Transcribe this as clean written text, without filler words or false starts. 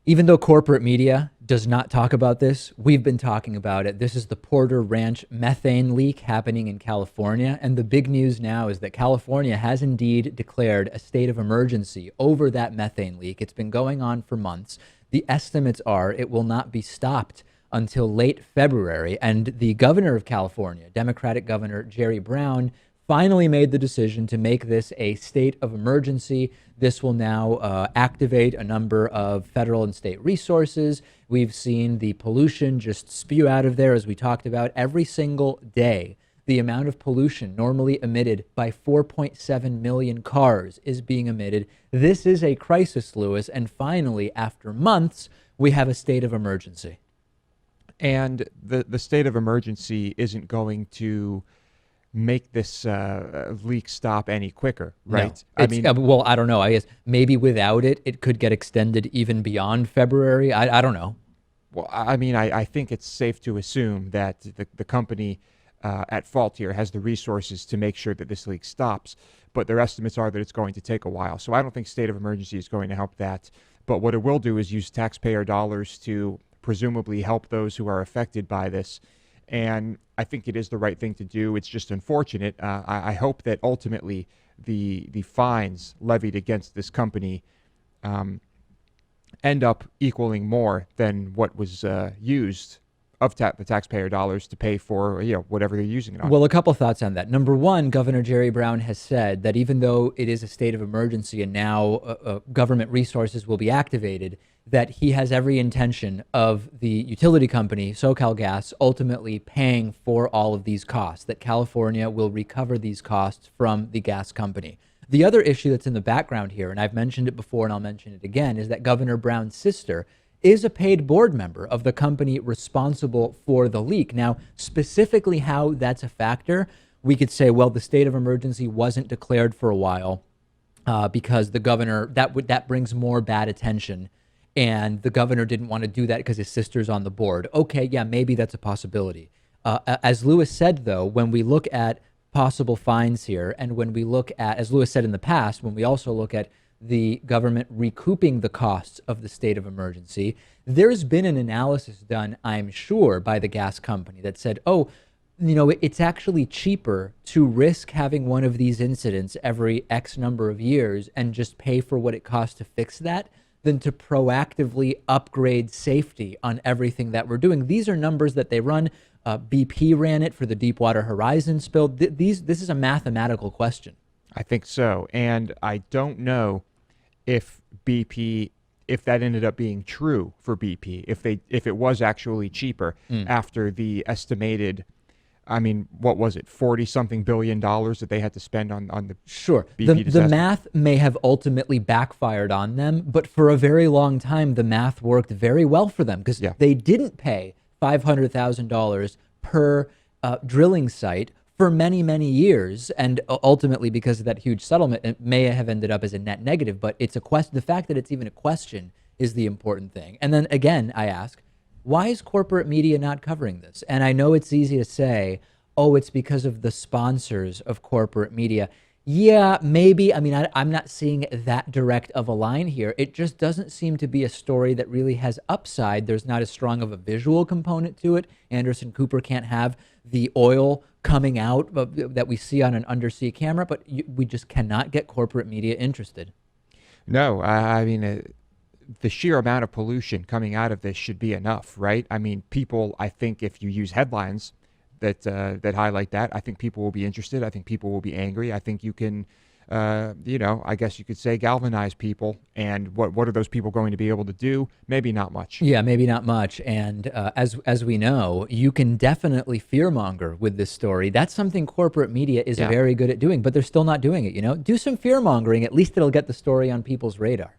Even though corporate media does not talk about this, we've been talking about it. This is the Porter Ranch methane leak happening in California. And the big news now is that California has indeed declared a state of emergency over that methane leak. It's been going on for months. The estimates are it will not be stopped until late February. And the governor of California, Democratic Governor Jerry Brown, finally made the decision to make this a state of emergency. This will now activate a number of federal and state resources. We've seen the pollution just spew out of there, as we talked about, every single day. The amount of pollution normally emitted by 4.7 million cars is being emitted. This is a crisis, Lewis. And finally, after months, we have a state of emergency. And the state of emergency isn't going to make this leak stop any quicker, right? No. Well, I don't know. I guess maybe without it, it could get extended even beyond February. I don't know. Well, I think it's safe to assume that the company at fault here has the resources to make sure that this leak stops, but their estimates are that it's going to take a while. So I don't think state of emergency is going to help that. But what it will do is use taxpayer dollars to presumably help those who are affected by this. And I think it is the right thing to do. It's just unfortunate. I hope that ultimately the fines levied against this company end up equaling more than what was used of the taxpayer dollars to pay for whatever they're using it on. Well, a couple thoughts on that. Number one, Governor Jerry Brown has said that even though it is a state of emergency and now government resources will be activated, that he has every intention of the utility company, SoCalGas, ultimately paying for all of these costs, that California will recover these costs from the gas company. The other issue that's in the background here, and I've mentioned it before and I'll mention it again, is that Governor Brown's sister is a paid board member of the company responsible for the leak. Now, specifically how that's a factor, we could say, well, the state of emergency wasn't declared for a while because the governor, that brings more bad attention. And the governor didn't want to do that because his sister's on the board. Okay, yeah, maybe that's a possibility. As Lewis said, though, when we look at possible fines here, and when we look at, as Lewis said in the past, when we also look at the government recouping the costs of the state of emergency, there's been an analysis done, I'm sure, by the gas company that said, oh, it's actually cheaper to risk having one of these incidents every X number of years and just pay for what it costs to fix that than to proactively upgrade safety on everything that we're doing. These are numbers that they run. BP ran it for the Deepwater Horizon spill. This is a mathematical question. I think so. And I don't know if that ended up being true for BP, if it was actually cheaper after the estimated, what was it, 40-something billion dollars that they had to spend on the Sure. BP The math may have ultimately backfired on them, but for a very long time, the math worked very well for them because they didn't pay $500,000 per drilling site for many, many years. And ultimately, because of that huge settlement, it may have ended up as a net negative, but it's a question. The fact that it's even a question is the important thing. And then again, I ask, why is corporate media not covering this? And I know it's easy to say, oh, it's because of the sponsors of corporate media. Yeah, maybe. I'm not seeing that direct of a line here. It just doesn't seem to be a story that really has upside. There's not as strong of a visual component to it. Anderson Cooper can't have the oil coming out that we see on an undersea camera, but we just cannot get corporate media interested. No, the sheer amount of pollution coming out of this should be enough, right? People, I think if you use headlines that highlight that, I think people will be interested. I think people will be angry. I think you can, I guess you could say galvanize people. And what are those people going to be able to do? Maybe not much. Yeah, maybe not much. And as we know, you can definitely fearmonger with this story. That's something corporate media is very good at doing, but they're still not doing it. Do some fearmongering. At least it'll get the story on people's radar.